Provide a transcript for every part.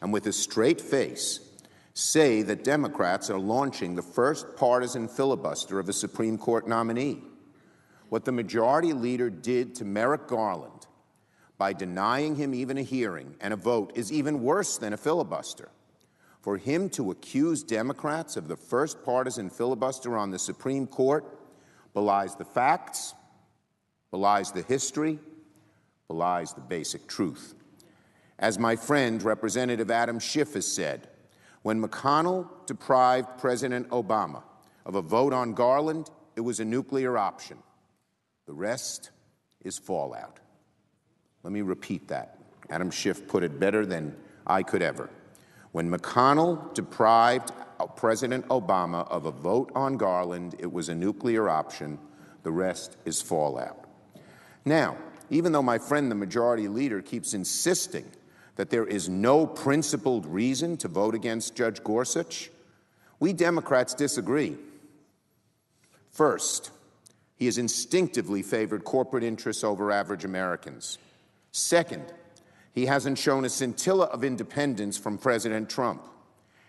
and with a straight face say that Democrats are launching the first partisan filibuster of a Supreme Court nominee. What the Majority Leader did to Merrick Garland by denying him even a hearing and a vote is even worse than a filibuster. For him to accuse Democrats of the first partisan filibuster on the Supreme Court belies the facts, belies the history, belies the basic truth. As my friend, Representative Adam Schiff, has said, when McConnell deprived President Obama of a vote on Garland, it was a nuclear option. The rest is fallout. Let me repeat that. Adam Schiff put it better than I could ever. When McConnell deprived President Obama of a vote on Garland, it was a nuclear option. The rest is fallout. Now, even though my friend, the Majority Leader, keeps insisting that there is no principled reason to vote against Judge Gorsuch, we Democrats disagree. First, he has instinctively favored corporate interests over average Americans. Second, he hasn't shown a scintilla of independence from President Trump.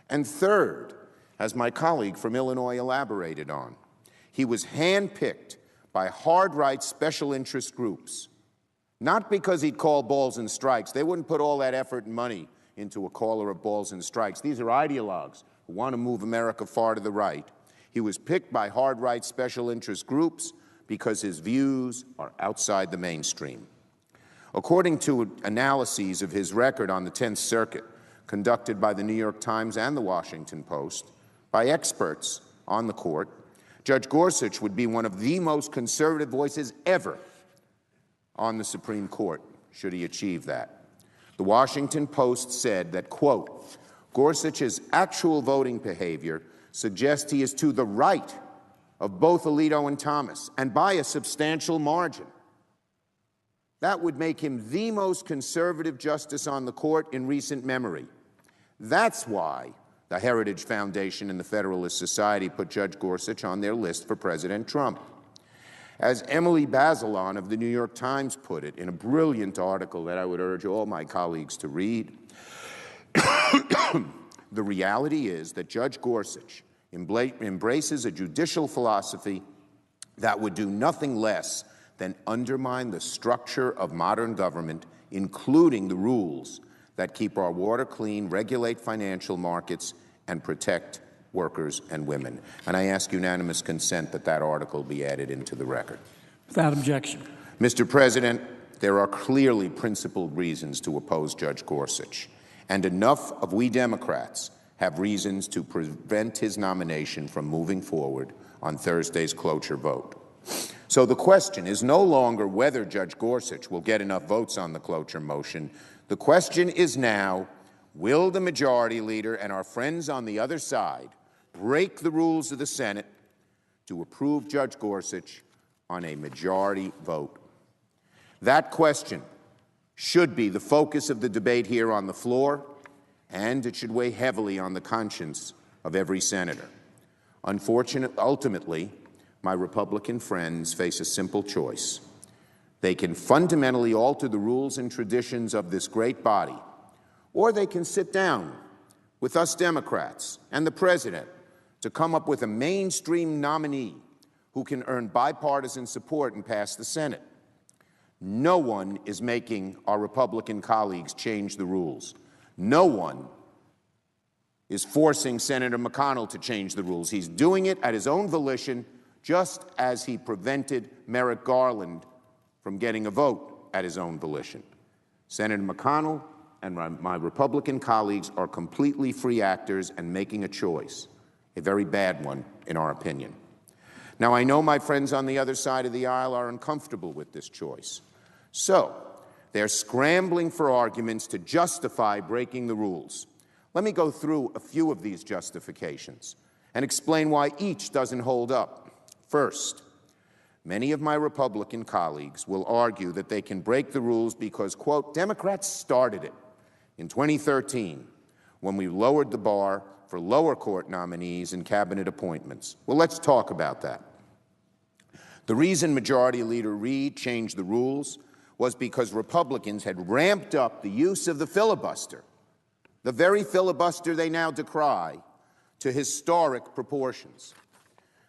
And third, as my colleague from Illinois elaborated on, he was handpicked by hard-right special interest groups, not because he'd call balls and strikes. They wouldn't put all that effort and money into a caller of balls and strikes. These are ideologues who want to move America far to the right. He was picked by hard-right special interest groups because his views are outside the mainstream. According to analyses of his record on the 10th Circuit, conducted by the New York Times and the Washington Post, by experts on the court, Judge Gorsuch would be one of the most conservative voices ever on the Supreme Court, should he achieve that. The Washington Post said that, quote, Gorsuch's actual voting behavior suggests he is to the right of both Alito and Thomas, and by a substantial margin. That would make him the most conservative justice on the court in recent memory. That's why the Heritage Foundation and the Federalist Society put Judge Gorsuch on their list for President Trump. As Emily Bazelon of the New York Times put it in a brilliant article that I would urge all my colleagues to read, the reality is that Judge Gorsuch embraces a judicial philosophy that would do nothing less than undermine the structure of modern government, including the rules that keep our water clean, regulate financial markets, and protect workers and women. And I ask unanimous consent that that article be added into the record. Without objection. Mr. President, there are clearly principled reasons to oppose Judge Gorsuch, and enough of we Democrats have reasons to prevent his nomination from moving forward on Thursday's cloture vote. So the question is no longer whether Judge Gorsuch will get enough votes on the cloture motion. The question is now, will the Majority Leader and our friends on the other side break the rules of the Senate to approve Judge Gorsuch on a majority vote? That question should be the focus of the debate here on the floor, and it should weigh heavily on the conscience of every senator. Unfortunately, ultimately, my Republican friends face a simple choice. They can fundamentally alter the rules and traditions of this great body, or they can sit down with us Democrats and the President to come up with a mainstream nominee who can earn bipartisan support and pass the Senate. No one is making our Republican colleagues change the rules. No one is forcing Senator McConnell to change the rules. He's doing it at his own volition, just as he prevented Merrick Garland from getting a vote at his own volition. Senator McConnell and my Republican colleagues are completely free actors and making a choice, a very bad one, in our opinion. Now, I know my friends on the other side of the aisle are uncomfortable with this choice. So they're scrambling for arguments to justify breaking the rules. Let me go through a few of these justifications and explain why each doesn't hold up. First, many of my Republican colleagues will argue that they can break the rules because, quote, Democrats started it in 2013 when we lowered the bar for lower court nominees and cabinet appointments. Well, let's talk about that. The reason Majority Leader Reid changed the rules was because Republicans had ramped up the use of the filibuster the very filibuster they now decry, to historic proportions.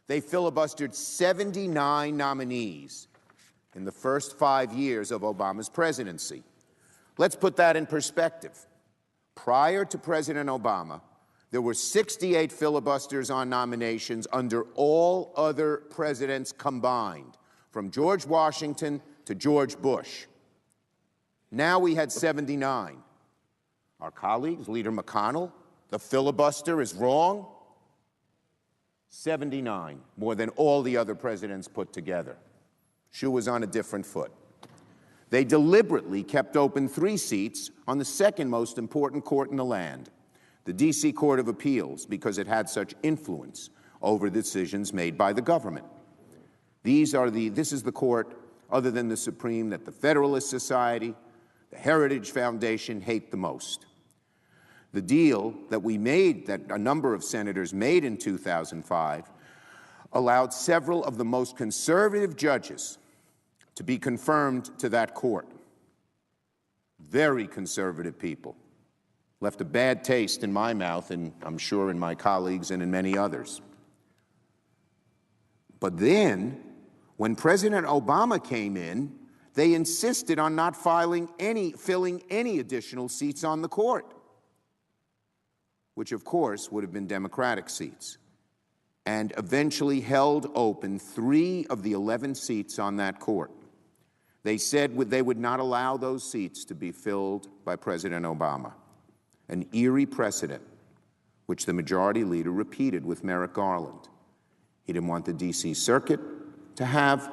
They filibustered 79 nominees in the first 5 years of Obama's presidency. Let's put that in perspective. Prior to President Obama, there were 68 filibusters on nominations under all other presidents combined, from George Washington to George Bush. Now we had 79. Our colleagues, Leader McConnell, the filibuster is wrong. 79, more than all the other presidents put together. Shoe was on a different foot. They deliberately kept open 3 seats on the second most important court in the land, the D.C. Court of Appeals, because it had such influence over decisions made by the government. This is the court, other than the Supreme, that the Federalist Society, the Heritage Foundation hate the most. The deal that we made, that a number of senators made in 2005, allowed several of the most conservative judges to be confirmed to that court. Very conservative people. Left a bad taste in my mouth, and I'm sure in my colleagues and in many others. But then, when President Obama came in, they insisted on not filling filling any additional seats on the court, which of course would have been Democratic seats, and eventually held open 3 of the 11 seats on that court. They said they would not allow those seats to be filled by President Obama, an eerie precedent which the majority leader repeated with Merrick Garland. He didn't want the D.C. Circuit to have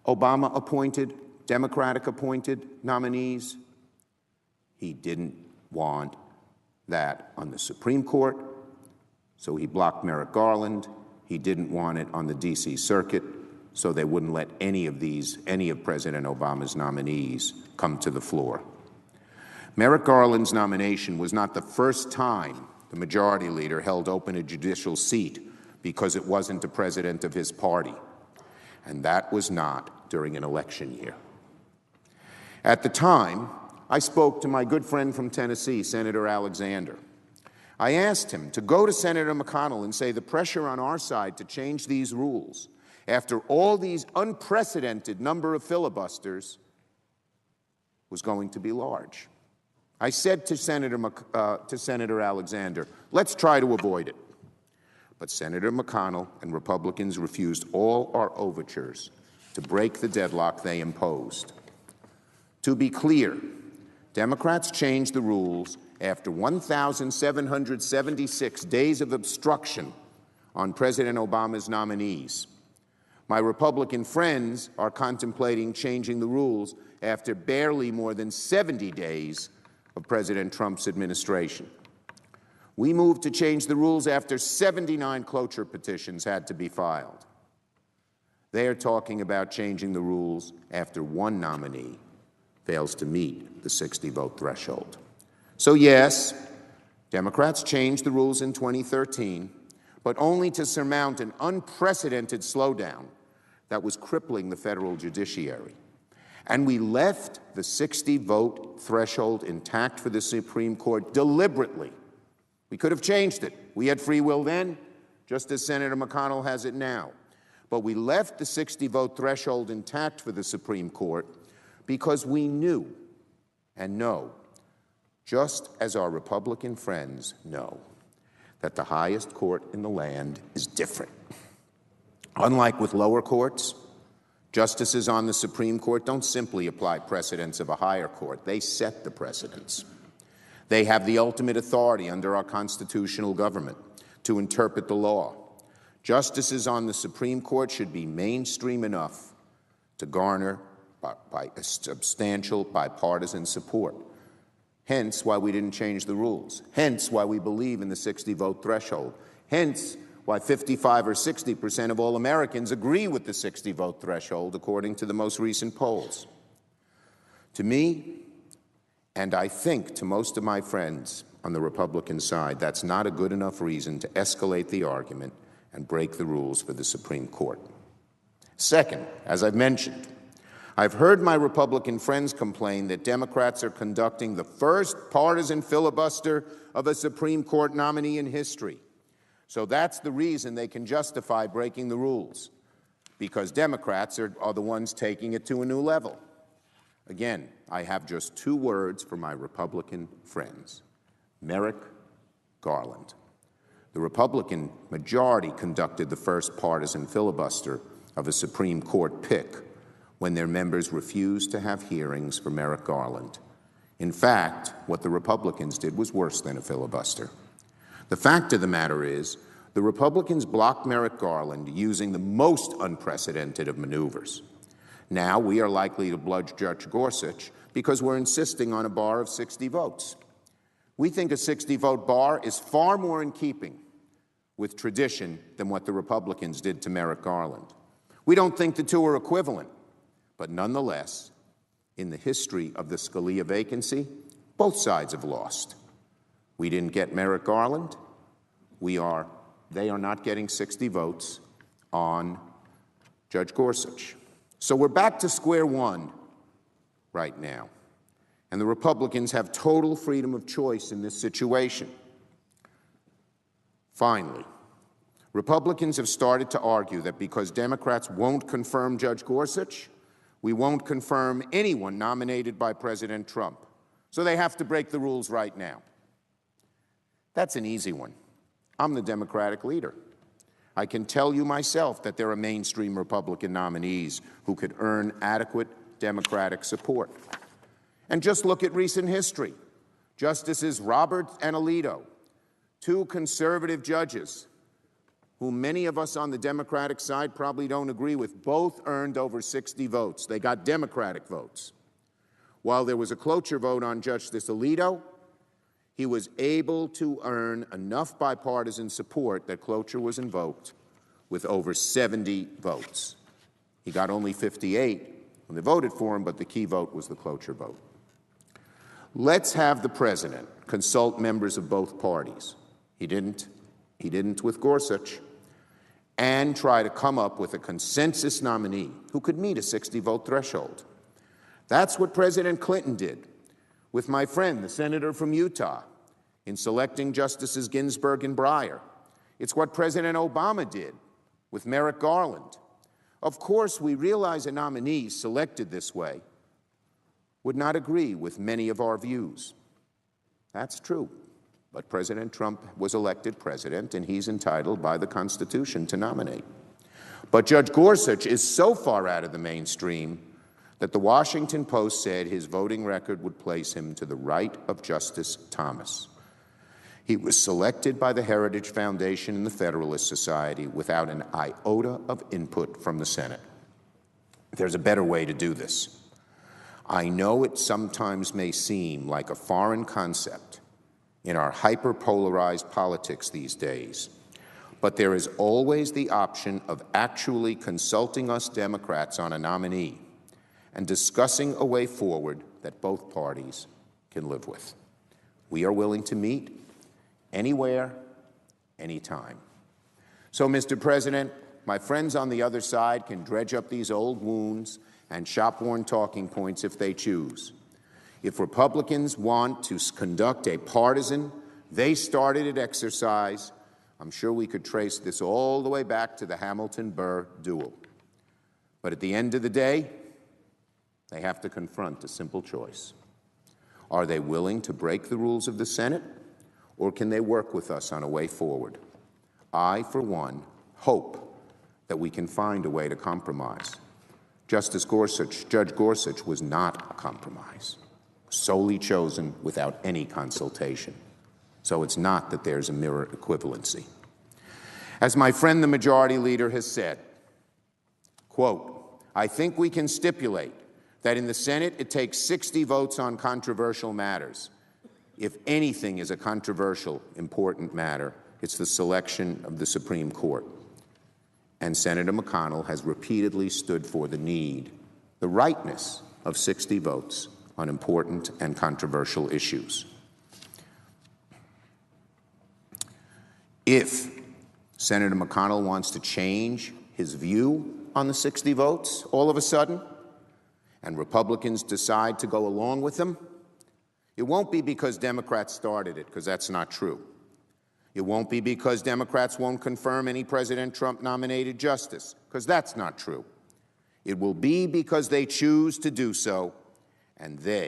Obama-appointed, Democratic-appointed nominees. He didn't want that on the Supreme Court, so he blocked Merrick Garland. He didn't want it on the D.C. Circuit, so they wouldn't let any of President Obama's nominees come to the floor. Merrick Garland's nomination was not the first time the majority leader held open a judicial seat because it wasn't a president of his party, and that was not during an election year. At the time, I spoke to my good friend from Tennessee, Senator Alexander. I asked him to go to Senator McConnell and say the pressure on our side to change these rules after all these unprecedented number of filibusters was going to be large. I said to Senator Alexander, let's try to avoid it. But Senator McConnell and Republicans refused all our overtures to break the deadlock they imposed. To be clear, Democrats changed the rules after 1,776 days of obstruction on President Obama's nominees. My Republican friends are contemplating changing the rules after barely more than 70 days of President Trump's administration. We moved to change the rules after 79 cloture petitions had to be filed. They are talking about changing the rules after one nominee fails to meet the 60-vote threshold. So yes, Democrats changed the rules in 2013, but only to surmount an unprecedented slowdown that was crippling the federal judiciary. And we left the 60-vote threshold intact for the Supreme Court deliberately. We could have changed it. We had free will then, just as Senator McConnell has it now. But we left the 60-vote threshold intact for the Supreme Court because we knew and know, just as our Republican friends know, that the highest court in the land is different. Unlike with lower courts, justices on the Supreme Court don't simply apply precedents of a higher court. They set the precedents. They have the ultimate authority under our constitutional government to interpret the law. Justices on the Supreme Court should be mainstream enough to garner by a substantial bipartisan support. Hence why we didn't change the rules. Hence why we believe in the 60-vote threshold. Hence why 55 or 60% of all Americans agree with the 60-vote threshold, according to the most recent polls. To me, and I think to most of my friends on the Republican side, that's not a good enough reason to escalate the argument and break the rules for the Supreme Court. Second, as I've mentioned, I've heard my Republican friends complain that Democrats are conducting the first partisan filibuster of a Supreme Court nominee in history. So that's the reason they can justify breaking the rules, because Democrats are the ones taking it to a new level. Again, I have just 2 words for my Republican friends: Merrick Garland. The Republican majority conducted the first partisan filibuster of a Supreme Court pick when their members refused to have hearings for Merrick Garland. In fact, what the Republicans did was worse than a filibuster. The fact of the matter is, the Republicans blocked Merrick Garland using the most unprecedented of maneuvers. Now we are likely to bludge Judge Gorsuch because we're insisting on a bar of 60 votes. We think a 60-vote bar is far more in keeping with tradition than what the Republicans did to Merrick Garland. We don't think the two are equivalent, but nonetheless, in the history of the Scalia vacancy, both sides have lost. We didn't get Merrick Garland. They are not getting 60 votes on Judge Gorsuch. So we're back to square one right now. And the Republicans have total freedom of choice in this situation. Finally, Republicans have started to argue that because Democrats won't confirm Judge Gorsuch, we won't confirm anyone nominated by President Trump. So they have to break the rules right now. That's an easy one. I'm the Democratic leader. I can tell you myself that there are mainstream Republican nominees who could earn adequate Democratic support. And just look at recent history. Justices Roberts and Alito, 2 conservative judges whom many of us on the Democratic side probably don't agree with, both earned over 60 votes. They got Democratic votes. While there was a cloture vote on Justice Alito, he was able to earn enough bipartisan support that cloture was invoked with over 70 votes. He got only 58 when they voted for him, but the key vote was the cloture vote. Let's have the president consult members of both parties. He didn't with Gorsuch, and try to come up with a consensus nominee who could meet a 60-vote threshold. That's what President Clinton did with my friend, the senator from Utah, in selecting Justices Ginsburg and Breyer. It's what President Obama did with Merrick Garland. Of course, we realize a nominee selected this way would not agree with many of our views. That's true. But President Trump was elected president, and he's entitled by the Constitution to nominate. But Judge Gorsuch is so far out of the mainstream that the Washington Post said his voting record would place him to the right of Justice Thomas. He was selected by the Heritage Foundation and the Federalist Society without an iota of input from the Senate. There's a better way to do this. I know it sometimes may seem like a foreign concept in our hyper-polarized politics these days, but there is always the option of actually consulting us Democrats on a nominee and discussing a way forward that both parties can live with. We are willing to meet anywhere, anytime. So, Mr. President, my friends on the other side can dredge up these old wounds and shop-worn talking points if they choose. If Republicans want to conduct a partisan, they-started-it exercise, I'm sure we could trace this all the way back to the Hamilton-Burr duel. But at the end of the day, they have to confront a simple choice. Are they willing to break the rules of the Senate, or can they work with us on a way forward? I, for one, hope that we can find a way to compromise. Judge Gorsuch was not a compromise, solely chosen without any consultation. So it's not that there's a mirror equivalency. As my friend the majority leader has said, quote, I think we can stipulate that in the Senate it takes 60 votes on controversial matters. If anything is a controversial, important matter, it's the selection of the Supreme Court. And Senator McConnell has repeatedly stood for the need, the rightness of 60 votes on important and controversial issues. If Senator McConnell wants to change his view on the 60 votes all of a sudden, and Republicans decide to go along with them, it won't be because Democrats started it, because that's not true. It won't be because Democrats won't confirm any President Trump-nominated justice, because that's not true. It will be because they choose to do so, and they